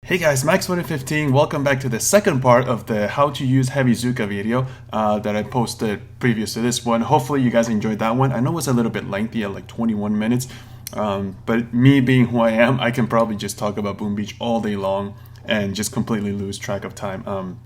Hey guys, Max2015, welcome back to the second part of the how to use Heavy-Zooka video that I posted previous to this one. Hopefully you guys enjoyed that one. I know it's a little bit lengthy at like 21 minutes, but me being who I am, I can probably just talk about Boom Beach all day long and just completely lose track of time.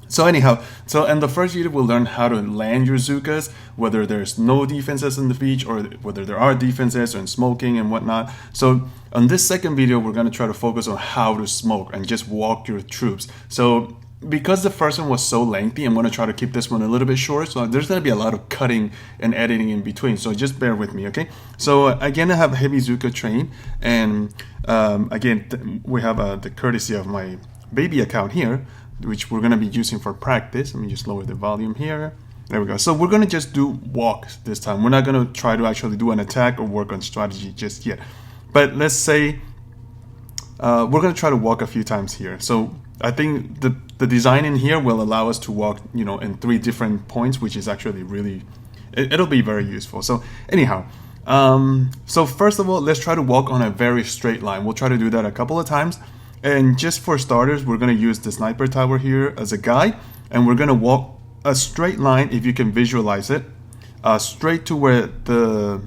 So anyhow, in the first video we'll learn how to land your zukas, whether there's no defenses in the beach or whether there are defenses and smoking and whatnot. So on this second video we're going to try to focus on how to smoke and just walk your troops. So because the first one was so lengthy, I'm going to try to keep this one a little bit short. So there's going to be a lot of cutting and editing in between. So just bear with me, okay? So again, I have Heavy-Zooka train, and again, we have the courtesy of my baby account here, which we're going to be using for practice. Let me just lower the volume here. There we go. So we're going to just do walks this time. We're not going to try to actually do an attack or work on strategy just yet. But let's say we're going to try to walk a few times here. So I think the design in here will allow us to walk, in 3 different points, which is actually really, it'll be very useful. So anyhow, so first of all, let's try to walk on a very straight line. We'll try to do that a couple of times. And just for starters, we're going to use the sniper tower here as a guide, and we're going to walk a straight line, if you can visualize it, straight to where the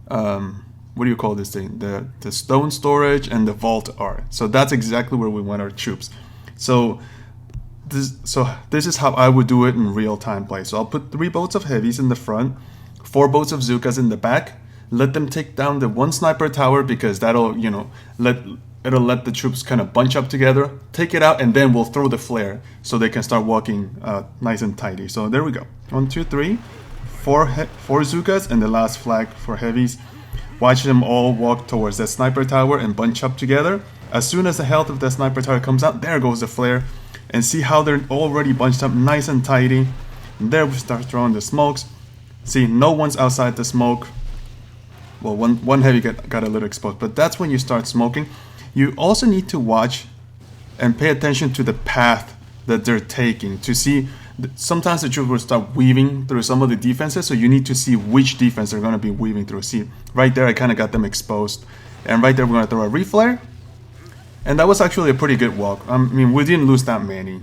what do you call this thing, the stone storage and the vault are. So that's exactly where we want our troops. So this is how I would do it in real-time play. So I'll put 3 boats of heavies in the front, 4 boats of zukas in the back, let them take down the 1 sniper tower, because that'll it'll let the troops kind of bunch up together, take it out, and then we'll throw the flare so they can start walking nice and tidy. So there we go. 1, 2, 3, 4 zukas, and the last flag for heavies. Watch them all walk towards that sniper tower and bunch up together. As soon as the health of the sniper tower comes out, there goes the flare. And see how they're already bunched up nice and tidy. And there we start throwing the smokes. See, no one's outside the smoke. Well, one heavy got a little exposed, but that's when you start smoking. You also need to watch and pay attention to the path that they're taking to see. Sometimes the troops will start weaving through some of the defenses, so you need to see which defense they're going to be weaving through. See, right there I kind of got them exposed, and right there we're going to throw a reflare, and that was actually a pretty good walk. I mean, we didn't lose that many.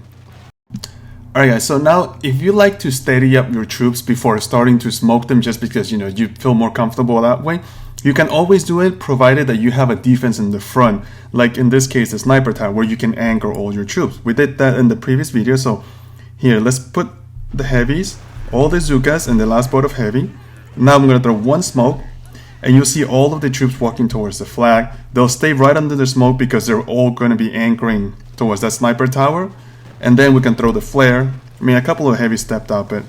Alright guys, so now if you like to steady up your troops before starting to smoke them, just because you feel more comfortable that way, you can always do it, provided that you have a defense in the front, like in this case the sniper tower, where you can anchor all your troops. We did that in the previous video. So here, let's put the heavies, all the zukas, and the last boat of heavy. Now I'm going to throw 1 smoke, and you'll see all of the troops walking towards the flag. They'll stay right under the smoke because they're all going to be anchoring towards that sniper tower. And then we can throw the flare. I mean, a couple of heavies stepped up, but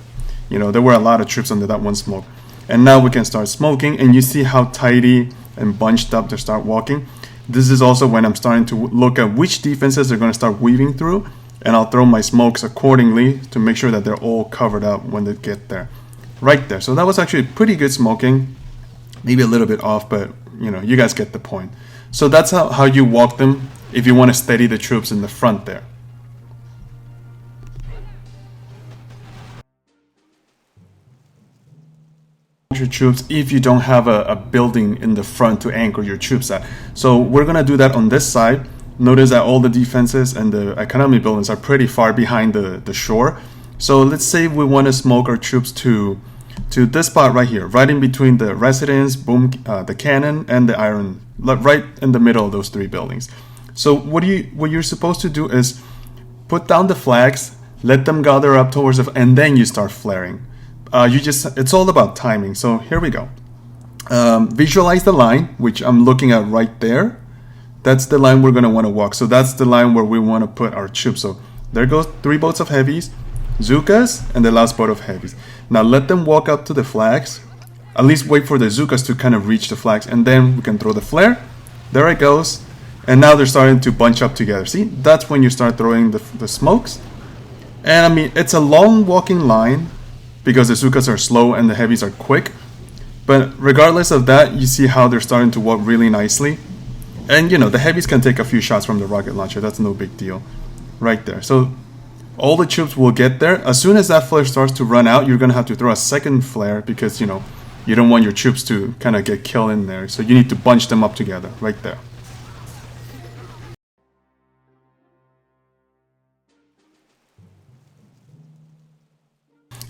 there were a lot of troops under that 1 smoke. And now we can start smoking, and you see how tidy and bunched up they start walking. This is also when I'm starting to look at which defenses they're going to start weaving through, and I'll throw my smokes accordingly to make sure that they're all covered up when they get there. Right there. So that was actually pretty good smoking. Maybe a little bit off, but you guys get the point. So that's how you walk them if you want to steady the troops in the front there. Your troops if you don't have a building in the front to anchor your troops at. So we're gonna do that on this side. Notice that all the defenses and the economy buildings are pretty far behind the shore. So let's say we want to smoke our troops to this spot right here, right in between the residence, the cannon, and the iron, right in the middle of those 3 buildings. So what you're supposed to do is put down the flags, let them gather up towards and then you start flaring. It's all about timing. So here we go. Visualize the line, which I'm looking at right there. That's the line we're going to want to walk. So that's the line where we want to put our troops. So there goes 3 boats of heavies, zukas, and the last boat of heavies. Now let them walk up to the flags. At least wait for the zukas to kind of reach the flags, and then we can throw the flare. There it goes. And now they're starting to bunch up together. See, that's when you start throwing the smokes. And I mean, it's a long walking line, because the zukas are slow and the heavies are quick. But regardless of that, you see how they're starting to walk really nicely. And the heavies can take a few shots from the rocket launcher. That's no big deal. Right there. So all the troops will get there. As soon as that flare starts to run out, you're going to have to throw a second flare, because you don't want your troops to kind of get killed in there. So you need to bunch them up together right there.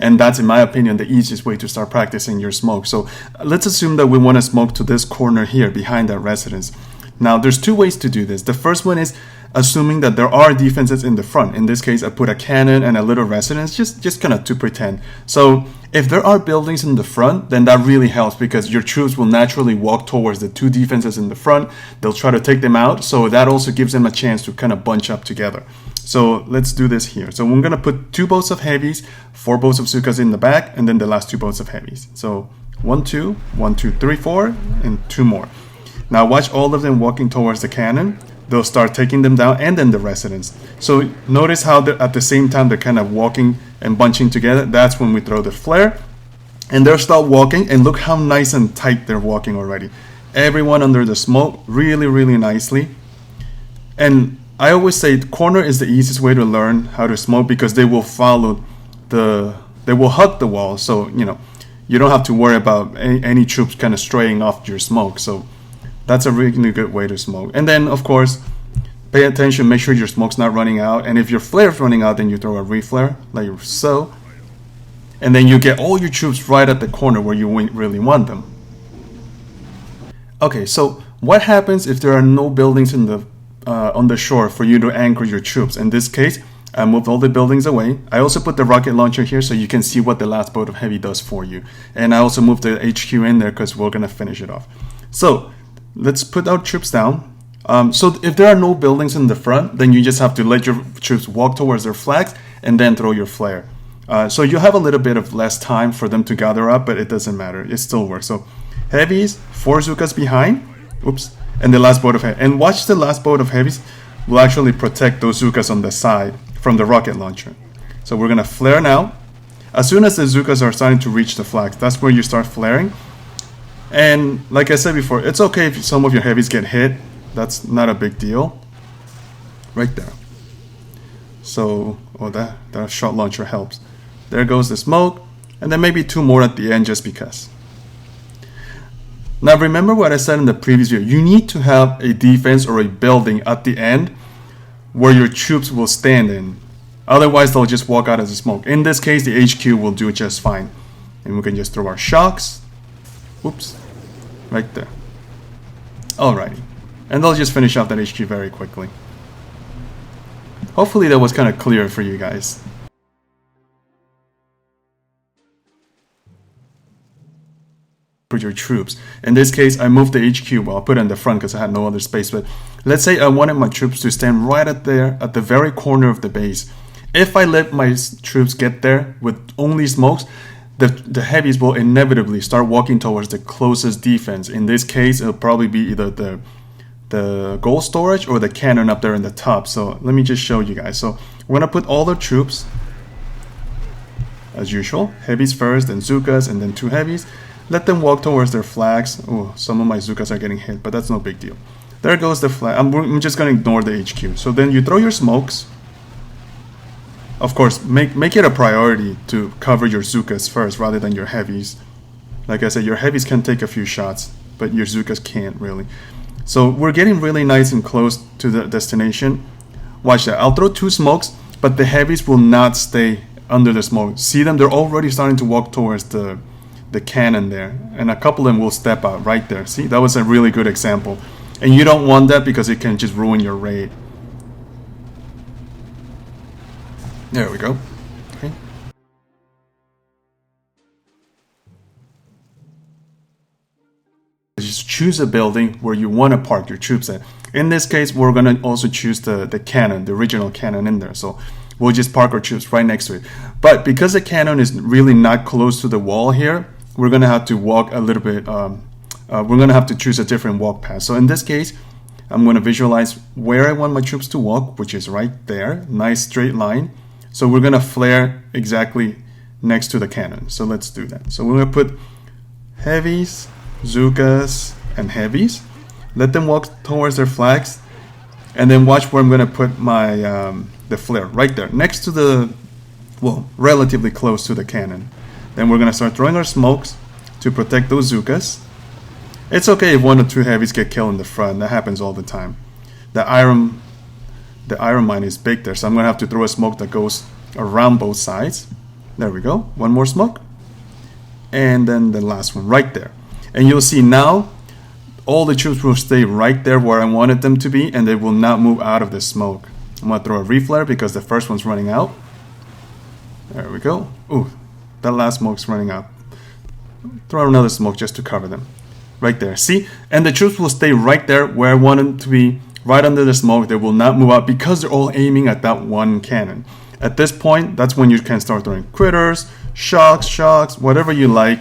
And that's, in my opinion, the easiest way to start practicing your smoke. So let's assume that we want to smoke to this corner here behind that residence. Now, there's two ways to do this. The first one is assuming that there are defenses in the front. In this case, I put a cannon and a little residence, just kind of to pretend. So if there are buildings in the front, then that really helps because your troops will naturally walk towards the two defenses in the front. They'll try to take them out. So that also gives them a chance to kind of bunch up together. So let's do this here. So I'm going to put 2 boats of heavies, 4 boats of zukas in the back, and then the last 2 boats of heavies. So 1, 2, 1, 2, 3, 4, and 2 more. Now watch all of them walking towards the cannon. They'll start taking them down and then the residence. So notice how at the same time they're kind of walking and bunching together. That's when we throw the flare. And they'll start walking, and look how nice and tight they're walking already. Everyone under the smoke really, really nicely. And I always say corner is the easiest way to learn how to smoke because they will they will hug the wall. So, you don't have to worry about any troops kind of straying off your smoke. So that's a really good way to smoke. And then, of course, pay attention, make sure your smoke's not running out. And if your flare's running out, then you throw a reflare, like so. And then you get all your troops right at the corner where you really want them. Okay, so what happens if there are no buildings in the on the shore for you to anchor your troops? In this case, I moved all the buildings away. I also put the rocket launcher here so you can see what the last boat of heavy does for you. And I also moved the HQ in there because we're going to finish it off. So let's put our troops down. So if there are no buildings in the front, then you just have to let your troops walk towards their flags and then throw your flare. So you have a little bit of less time for them to gather up, but it doesn't matter. It still works. So heavies, 4 zukas behind. Oops. And the last boat of heavies. And watch the last boat of heavies will actually protect those zukas on the side from the rocket launcher. So we're going to flare now. As soon as the zukas are starting to reach the flags, that's where you start flaring. And like I said before, it's okay if some of your heavies get hit. That's not a big deal. Right there. So, that shot launcher helps. There goes the smoke. And then maybe 2 more at the end just because. Now remember what I said in the previous video. You need to have a defense or a building at the end where your troops will stand in. Otherwise, they'll just walk out as a smoke. In this case, the HQ will do just fine. And we can just throw our shocks. Oops. Right there. Alrighty. And they'll just finish off that HQ very quickly. Hopefully that was kind of clear for you guys. For your troops. In this case, I moved the HQ. Well, I'll put it in the front because I had no other space. But let's say I wanted my troops to stand right at the very corner of the base. If I let my troops get there with only smokes, the heavies will inevitably start walking towards the closest defense. In this case, it'll probably be either the gold storage or the cannon up there in the top. So let me just show you guys. So we're gonna put all the troops as usual. Heavies first, then zukas, and then 2 heavies. Let them walk towards their flags. Oh, some of my zukas are getting hit, but that's no big deal. There goes the flag. I'm just gonna ignore the HQ. So then you throw your smokes. Of course, make it a priority to cover your zukas first rather than your heavies. Like I said, your heavies can take a few shots, but your zukas can't really. So we're getting really nice and close to the destination. Watch that. I'll throw 2 smokes, but the heavies will not stay under the smoke. See them? They're already starting to walk towards the cannon there. And a couple of them will step out right there. See? That was a really good example. And you don't want that because it can just ruin your raid. There we go. Okay. Just choose a building where you want to park your troops at. In this case, we're going to also choose the cannon, the original cannon in there. So we'll just park our troops right next to it. But because the cannon is really not close to the wall here, we're going to have to walk a little bit. We're going to have to choose a different walk path. So in this case, I'm going to visualize where I want my troops to walk, which is right there. Nice straight line. So we're going to flare exactly next to the cannon. So let's do that. So we're going to put heavies, zukas, and heavies. Let them walk towards their flags. And then watch where I'm going to put my the flare. Right there. Next to the, well, relatively close to the cannon. Then we're going to start throwing our smokes to protect those zukas. It's okay if 1 or 2 heavies get killed in the front. That happens all the time. The iron mine is big there, so I'm going to have to throw a smoke that goes around both sides. There we go. One more smoke. And then the last one right there. And you'll see now all the troops will stay right there where I wanted them to be, and they will not move out of the smoke. I'm going to throw a reflare because the first one's running out. There we go. Ooh, that last smoke's running out. Throw out another smoke just to cover them. Right there. See? And the troops will stay right there where I want them to be, right under the smoke. They will not move out because they're all aiming at that one cannon. At this point, that's when you can start throwing critters, shocks, whatever you like,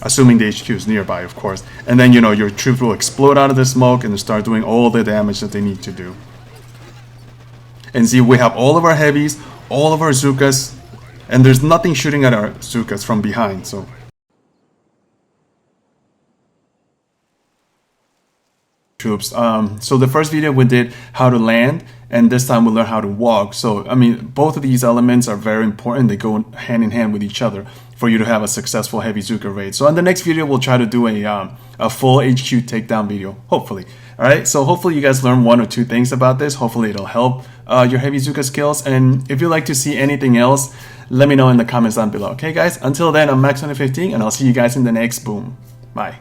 assuming the HQ is nearby, of course. And then, you know, your troops will explode out of the smoke and start doing all the damage that they need to do. And see, we have all of our heavies, all of our zukas, and there's nothing shooting at our zukas from behind, so... Troops. So the first video we did how to land, and this time we'll learn how to walk. So I mean, both of these elements are very important. They go hand in hand with each other for you to have a successful Heavy-Zooka raid. So in the next video we'll try to do a full HQ takedown video, hopefully. Alright, so hopefully you guys learn one or two things about this. Hopefully it'll help your Heavy-Zooka skills, and if you'd like to see anything else, let me know in the comments down below. Okay guys, until then, I'm Max2015, and I'll see you guys in the next boom. Bye.